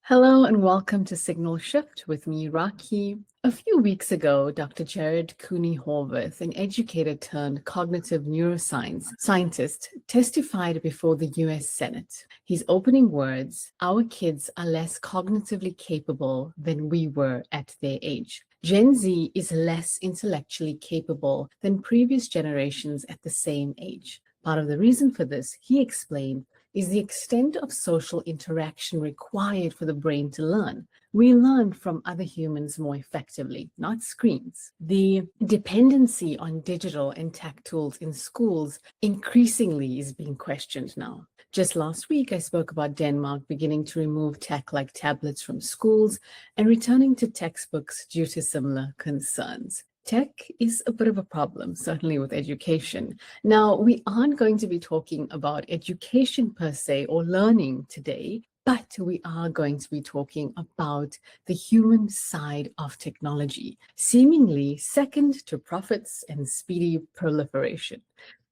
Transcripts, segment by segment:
Hello and welcome to Signal Shift with me, Raki. A few weeks ago, Dr. Jared Cooney-Horvath, an educator turned cognitive neuroscience scientist, testified before the US Senate. His opening words, "Our kids are less cognitively capable than we were at their age. Gen Z is less intellectually capable than previous generations at the same age. Part of the reason for this," he explained, is the extent of social interaction required for the brain to learn. We learn from other humans more effectively, not screens. The dependency on digital and tech tools in schools increasingly is being questioned now. Just last week, I spoke about Denmark beginning to remove tech like tablets from schools and returning to textbooks due to similar concerns. Tech is a bit of a problem, certainly with education. Now, we aren't going to be talking about education per se or learning today, but we are going to be talking about the human side of technology, seemingly second to profits and speedy proliferation.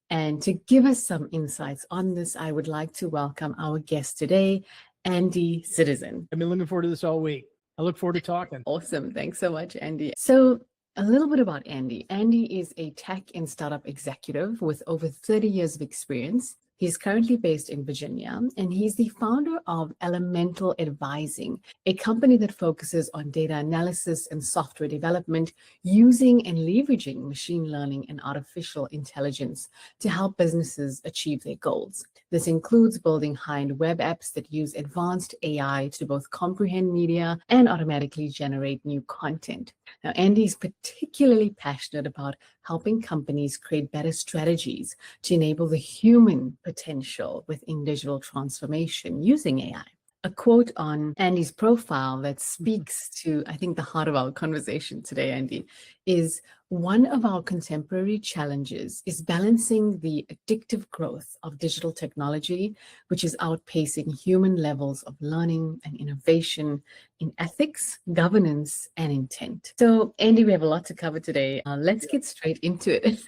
And to give us some insights on this, I would like to welcome our guest today, Andy Sitison. I've been looking forward to this all week. I look forward to talking. Awesome. Thanks so much, Andy. So a little bit about Andy. Andy is a tech and startup executive with over 30 years of experience. He's currently based in Virginia, and he's the founder of Elemental Advising, a company that focuses on data analysis and software development using and leveraging machine learning and artificial intelligence to help businesses achieve their goals. This includes building high-end web apps that use advanced AI to both comprehend media and automatically generate new content. Now, Andy is particularly passionate about helping companies create better strategies to enable the human potential within digital transformation using AI. A quote on Andy's profile that speaks to, I think, the heart of our conversation today, Andy, is one of our contemporary challenges is balancing the addictive growth of digital technology, which is outpacing human levels of learning and innovation in ethics, governance, and intent. So, Andy, we have a lot to cover today. Let's get straight into it.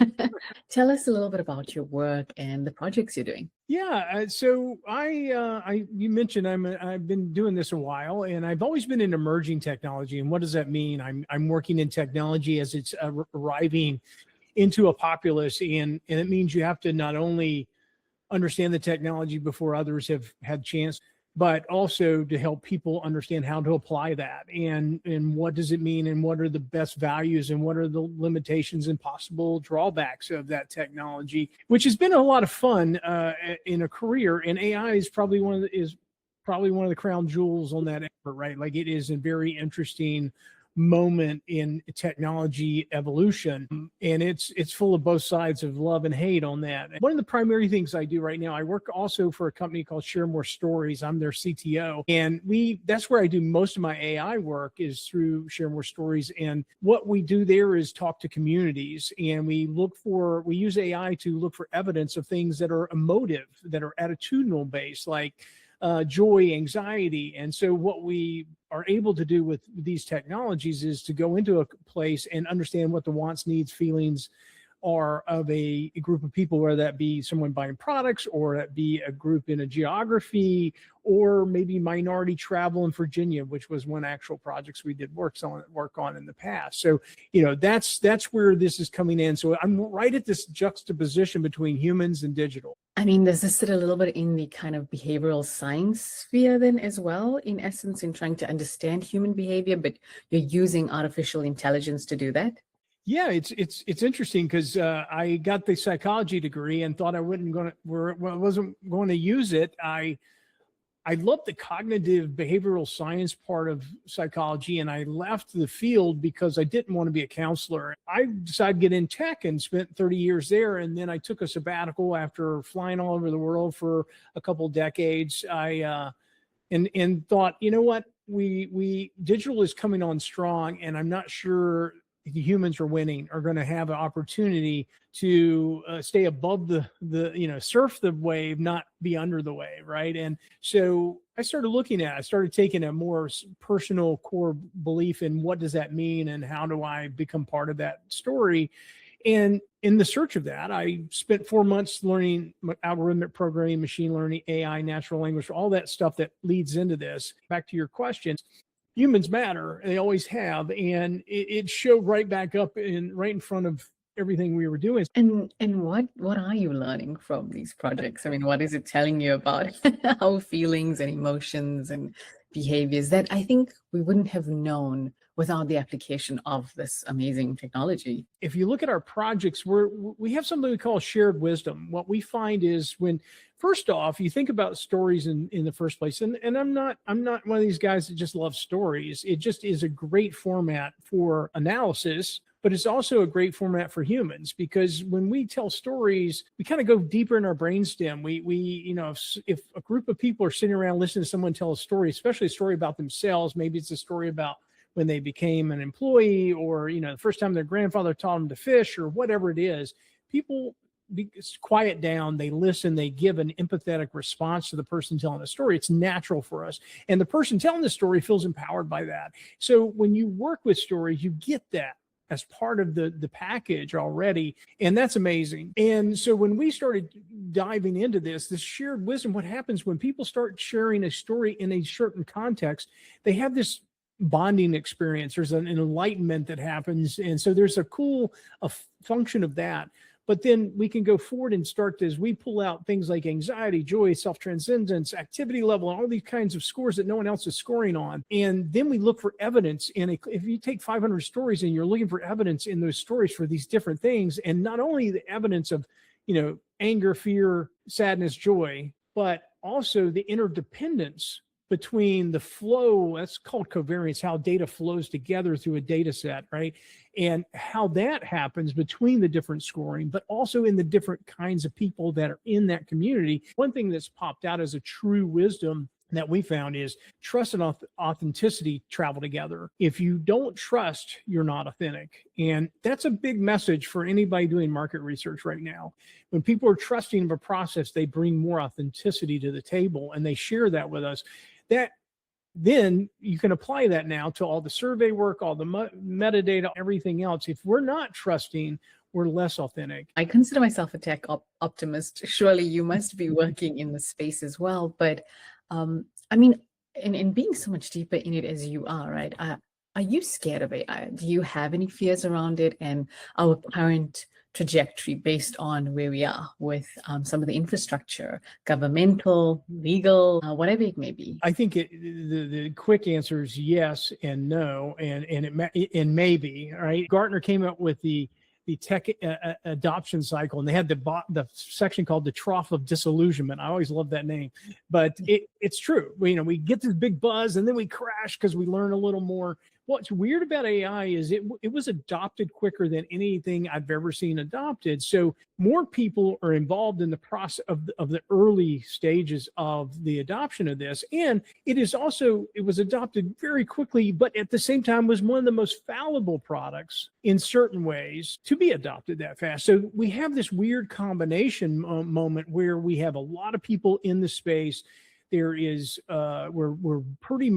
Tell us a little bit about your work and the projects you're doing. Yeah, so you mentioned I've been doing this a while, and I've always been in emerging technology. And what does that mean? I'm working in technology as it's arriving into a populace, and it means you have to not only understand the technology before others have had chance, but also to help people understand how to apply that and what does it mean and what are the best values and what are the limitations and possible drawbacks of that technology, which has been a lot of fun in a career. And AI is probably one of the crown jewels on that effort, right? Like, it is a very interesting moment in technology evolution, and it's full of both sides of love and hate on that. One of the primary things I do right now, I work also for a company called Share More Stories. I'm their CTO, and that's where I do most of my AI work, is through Share More Stories. And what we do there is talk to communities, and we use AI to look for evidence of things that are emotive, that are attitudinal based, like joy, anxiety. And so what we are able to do with these technologies is to go into a place and understand what the wants, needs, feelings are of a group of people, whether that be someone buying products or that be a group in a geography, or maybe minority travel in Virginia, which was one actual projects we did work on in the past. So, that's where this is coming in. So I'm right at this juxtaposition between humans and digital. I mean, does this sit a little bit in the kind of behavioral science sphere then as well, in essence, in trying to understand human behavior, but you're using artificial intelligence to do that? Yeah, it's interesting because I got the psychology degree and thought I wasn't going to use it. I love the cognitive behavioral science part of psychology, and I left the field because I didn't want to be a counselor. I decided to get in tech and spent 30 years there, and then I took a sabbatical after flying all over the world for a couple decades. I and thought, you know what, we digital is coming on strong, and I'm not sure the humans are going to have an opportunity to stay above the surf the wave, not be under the wave, right? And so I started taking a more personal core belief in what does that mean and how do I become part of that story. And in the search of that, I spent 4 months learning algorithmic programming, machine learning, AI, natural language, all that stuff that leads into this. Back to your question, humans matter. They always have. And it showed right back up right in front of everything we were doing. And what are you learning from these projects? I mean, what is it telling you about our feelings and emotions and behaviors that I think we wouldn't have known without the application of this amazing technology? If you look at our projects, we have something we call shared wisdom. What we find is when, first off, you think about stories in the first place, and I'm not one of these guys that just loves stories. It just is a great format for analysis, but it's also a great format for humans, because when we tell stories, we kind of go deeper in our brainstem. If a group of people are sitting around listening to someone tell a story, especially a story about themselves, maybe it's a story about when they became an employee, or the first time their grandfather taught them to fish, or whatever it is, people quiet down, they listen, they give an empathetic response to the person telling the story. It's natural for us, and the person telling the story feels empowered by that. So when you work with stories, you get that as part of the package already, and that's amazing. And so when we started diving into this shared wisdom, what happens when people start sharing a story in a certain context, they have this bonding experience. There's an enlightenment that happens, and so there's a function of that. But then we can go forward and start as we pull out things like anxiety, joy, self-transcendence, activity level, and all these kinds of scores that no one else is scoring on. And then we look for evidence. And if you take 500 stories and you're looking for evidence in those stories for these different things, and not only the evidence of anger, fear, sadness, joy, but also the interdependence between the flow, that's called covariance, how data flows together through a data set, right? And how that happens between the different scoring, but also in the different kinds of people that are in that community. One thing that's popped out as a true wisdom that we found is trust and authenticity travel together. If you don't trust, you're not authentic. And that's a big message for anybody doing market research right now. When people are trusting of a process, they bring more authenticity to the table, and they share that with us. That then you can apply that now to all the survey work, all the metadata, everything else. If we're not trusting, we're less authentic. I consider myself a tech optimist. Surely you must be working in the space as well. But I mean, in being so much deeper in it as you are, right? Are you scared of AI? Do you have any fears around it and our current trajectory based on where we are with some of the infrastructure, governmental, legal, whatever it may be? I think the quick answer is yes and no, and maybe, right? Gartner came up with the tech adoption cycle, and they had the section called the Trough of Disillusionment. I always love that name, but it's true. We get this big buzz and then we crash because we learn a little more. What's weird about AI is it was adopted quicker than anything I've ever seen adopted. So more people are involved in the process of the early stages of the adoption of this. And it was adopted very quickly, but at the same time was one of the most fallible products in certain ways to be adopted that fast. So we have this weird combination moment where we have a lot of people in the space. There is we're pretty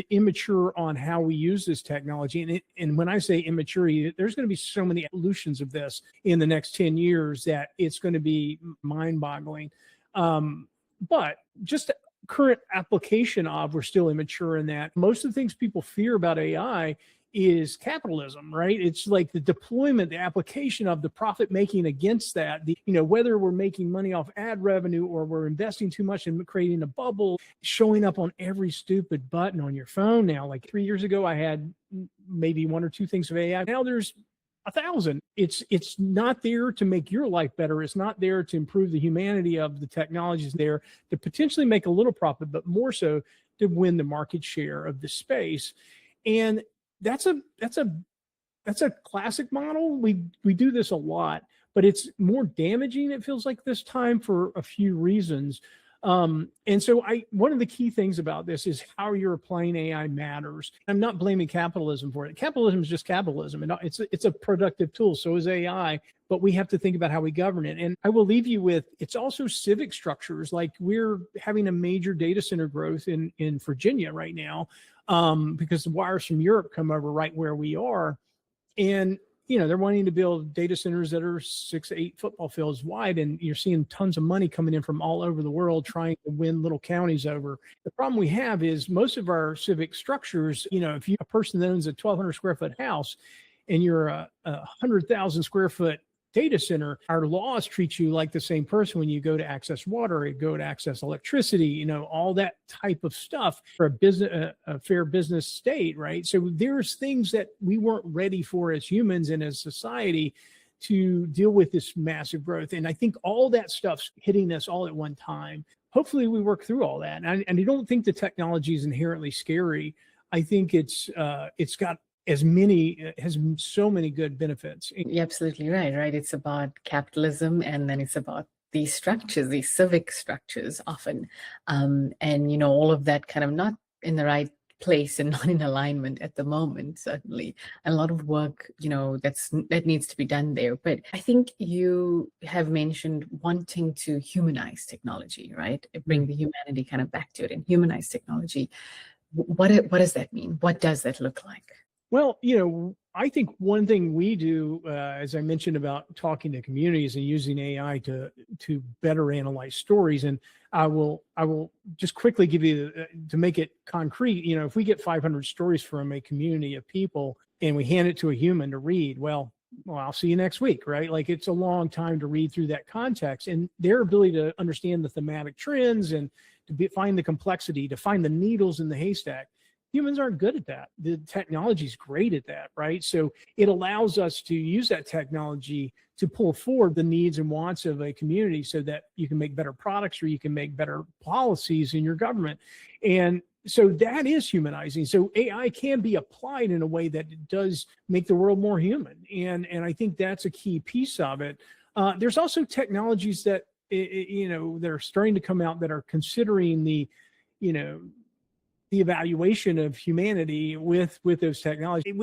immature on how we use this technology, and when I say immaturity, there's going to be so many evolutions of this in the next 10 years that it's going to be mind-boggling. But just current application we're still immature in that. Most of the things people fear about AI is capitalism, right? It's like the deployment, the application of the profit making against that, whether we're making money off ad revenue or we're investing too much in creating a bubble, showing up on every stupid button on your phone now. Like 3 years ago, I had maybe one or two things of AI. Now there's 1,000. It's not there to make your life better. It's not there to improve the humanity of the technologies. There to potentially make a little profit, but more so to win the market share of the space. And that's a classic model. We do this a lot, but it's more damaging, it feels like, this time, for a few reasons. And so one of the key things about this is how you're applying AI matters. I'm not blaming capitalism for it. Capitalism is just capitalism, and it's a productive tool. So is AI, but we have to think about how we govern it. And I will leave you with, it's also civic structures. Like, we're having a major data center growth in Virginia right now, because the wires from Europe come over right where we are. And they're wanting to build data centers that are 6 to 8 football fields wide, and you're seeing tons of money coming in from all over the world trying to win little counties over. The problem we have is most of our civic structures, if you're a person that owns a 1,200 square foot house and you're a 100,000 square foot data center, our laws treat you like the same person when you go to access water, or go to access electricity, all that type of stuff for a fair business state, right? So there's things that we weren't ready for as humans and as society to deal with this massive growth. And I think all that stuff's hitting us all at one time. Hopefully we work through all that. And I don't think the technology is inherently scary. I think it's got has so many good benefits. You're absolutely right. It's about capitalism, and then it's about these structures, these civic structures often. And all of that kind of not in the right place and not in alignment at the moment, certainly. A lot of work, that needs to be done there. But I think you have mentioned wanting to humanize technology, right? Bring the humanity kind of back to it and humanize technology. What does that mean? What does that look like? Well, I think one thing we do, as I mentioned about talking to communities and using AI to better analyze stories, and I will just quickly give you to make it concrete. If we get 500 stories from a community of people and we hand it to a human to read, well, I'll see you next week, right? Like, it's a long time to read through that context, and their ability to understand the thematic trends and to find the complexity, to find the needles in the haystack. Humans aren't good at that. The technology is great at that, right? So it allows us to use that technology to pull forward the needs and wants of a community so that you can make better products or you can make better policies in your government. And so that is humanizing. So AI can be applied in a way that it does make the world more human. And I think that's a key piece of it. There's also technologies that, that are starting to come out that are considering the evaluation of humanity with those technologies.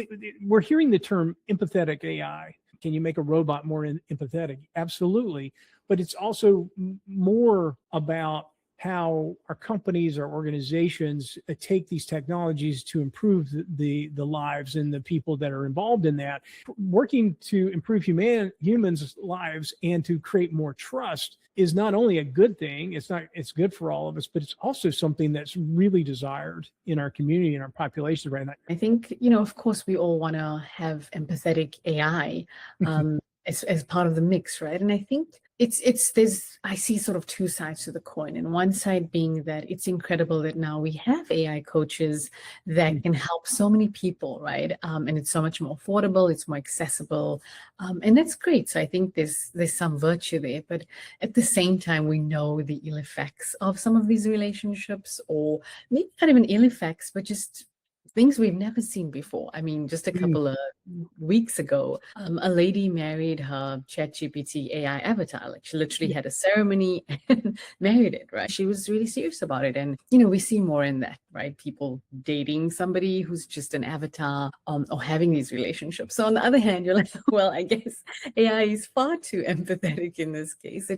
We're hearing the term empathetic AI. Can you make a robot more empathetic? Absolutely. But it's also more about how our companies or organizations take these technologies to improve the lives and the people that are involved in that. Working to improve humans' lives and to create more trust is not only a good thing, it's good for all of us, but it's also something that's really desired in our community and our population right now. I think, of course, we all want to have empathetic AI as part of the mix, right? And I think I see sort of two sides to the coin. And one side being that it's incredible that now we have AI coaches that can help so many people, right? And it's so much more affordable, it's more accessible, and that's great. So I think there's some virtue there. But at the same time, we know the ill effects of some of these relationships, or maybe not even ill effects, but just things we've never seen before. I mean, just a couple of weeks ago, a lady married her ChatGPT AI avatar. Like, she literally had a ceremony and married it, right? She was really serious about it. And, we see more in that, right? People dating somebody who's just an avatar, or having these relationships. So on the other hand, you're like, well, I guess AI is far too empathetic in this case.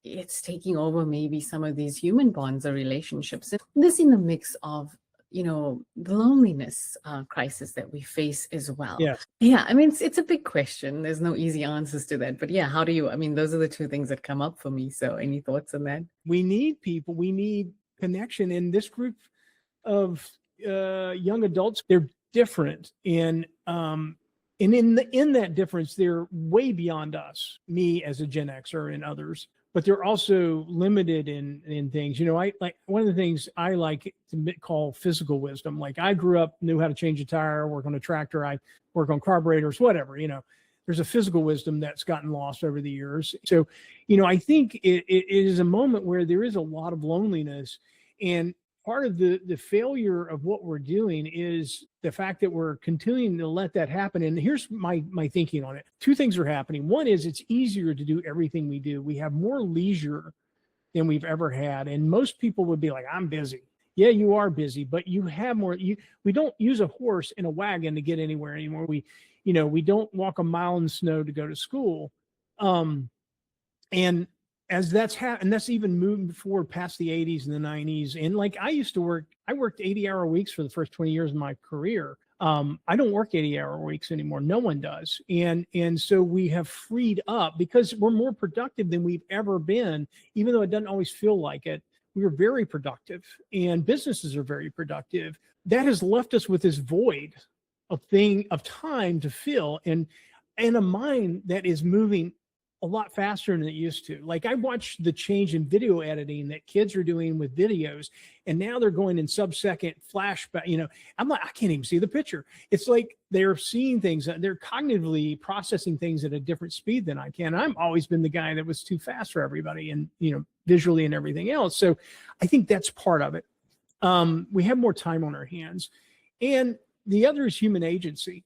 It's taking over maybe some of these human bonds or relationships. And this in the mix of the loneliness crisis that we face as well. Yes. Yeah, I mean, it's a big question. There's no easy answers to that. But yeah, those are the two things that come up for me. So any thoughts on that? We need people, we need connection. In this group of young adults, they're different. And in that difference, they're way beyond us, me as a Gen Xer and others. But they're also limited in things. I like, one of the things I like to call physical wisdom. Like, I grew up, knew how to change a tire, work on a tractor, I work on carburetors, whatever. There's a physical wisdom that's gotten lost over the years. So, I think it is a moment where there is a lot of loneliness, and part of the failure of what we're doing is the fact that we're continuing to let that happen. And here's my thinking on it. Two things are happening. One is, it's easier to do everything we do. We have more leisure than we've ever had. And most people would be like, I'm busy. Yeah, you are busy, but you have more. We don't use a horse and a wagon to get anywhere anymore. We don't walk a mile in snow to go to school. And as and that's even moving forward past the 80s and the 90s. And like, I worked 80-hour weeks for the first 20 years of my career. I don't work 80-hour weeks anymore. No one does. And so we have freed up because we're more productive than we've ever been, even though it doesn't always feel like it. We are very productive and businesses are very productive. That has left us with this void of time to fill and a mind that is moving a lot faster than it used to. Like I watched the change in video editing that kids are doing with videos, and now they're going in sub-second flashback. I'm like, I can't even see the picture. It's like they're seeing things, they're cognitively processing things at a different speed than I can. I've always been the guy that was too fast for everybody, and visually and everything else. So I think that's part of it. We have more time on our hands, and the other is human agency.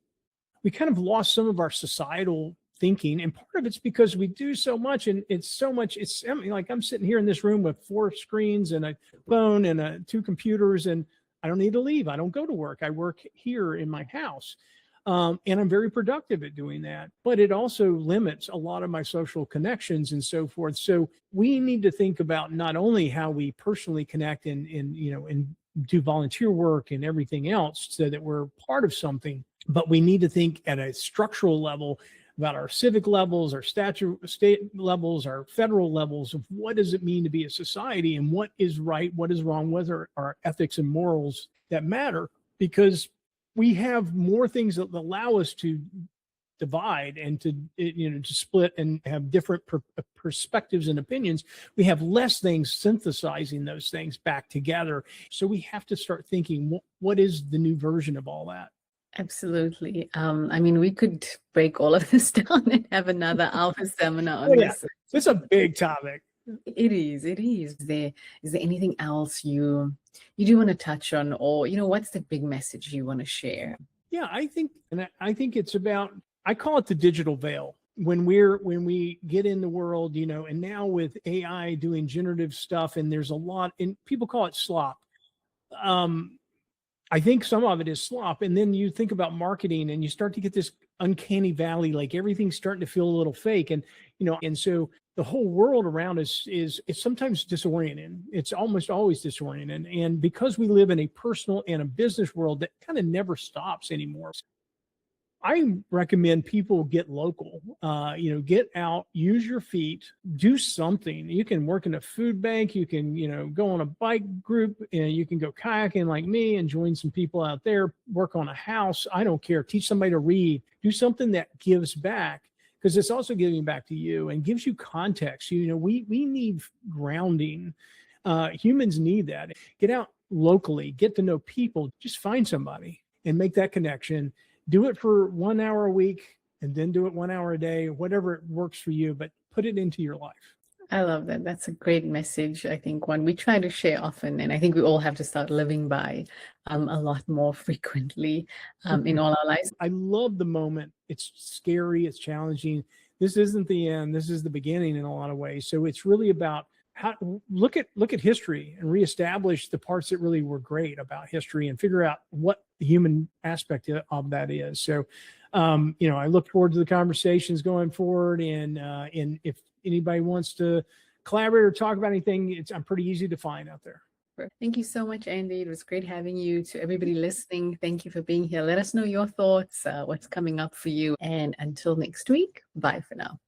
We kind of lost some of our societal thinking, and part of it's because we do so much, and I mean, like I'm sitting here in this room with 4 screens and a phone and 2 computers, and I don't need to leave. I don't go to work. I work here in my house. And I'm very productive at doing that, but it also limits a lot of my social connections and so forth. So we need to think about not only how we personally connect and do volunteer work and everything else so that we're part of something, but we need to think at a structural level about our civic levels, our state levels, our federal levels of what does it mean to be a society and what is right, what is wrong, what are our ethics and morals that matter, because we have more things that allow us to divide and to split and have different perspectives and opinions. We have less things synthesizing those things back together. So we have to start thinking, what is the new version of all that? Absolutely. I mean, we could break all of this down and have another alpha seminar on this. It's a big topic. It is. Is there anything else you do want to touch on, or what's the big message you want to share? Yeah, I think it's about, I call it the digital veil. When we get in the world, and now with AI doing generative stuff, and there's a lot, and people call it slop. I think some of it is slop. And then you think about marketing and you start to get this uncanny valley, like everything's starting to feel a little fake. And, and so the whole world around us is sometimes disorienting. It's almost always disorienting. And because we live in a personal and a business world that kind of never stops anymore, I recommend people get local, get out, use your feet, do something. You can work in a food bank. You can, go on a bike group, and you can go kayaking like me and join some people out there, work on a house. I don't care. Teach somebody to read, do something that gives back, because it's also giving back to you and gives you context. We need grounding. Humans need that. Get out locally, get to know people, just find somebody and make that connection. Do it for 1 hour a week, and then do it 1 hour a day, whatever works for you, but put it into your life. I love that. That's a great message. I think one we try to share often, and I think we all have to start living by a lot more frequently in all our lives. I love the moment. It's scary. It's challenging. This isn't the end. This is the beginning in a lot of ways. So it's really about how look at history and reestablish the parts that really were great about history and figure out what the human aspect of that is. So, I look forward to the conversations going forward. And if anybody wants to collaborate or talk about anything, I'm pretty easy to find out there. Thank you so much, Andy. It was great having you. To everybody listening, thank you for being here. Let us know your thoughts, what's coming up for you. And until next week, bye for now.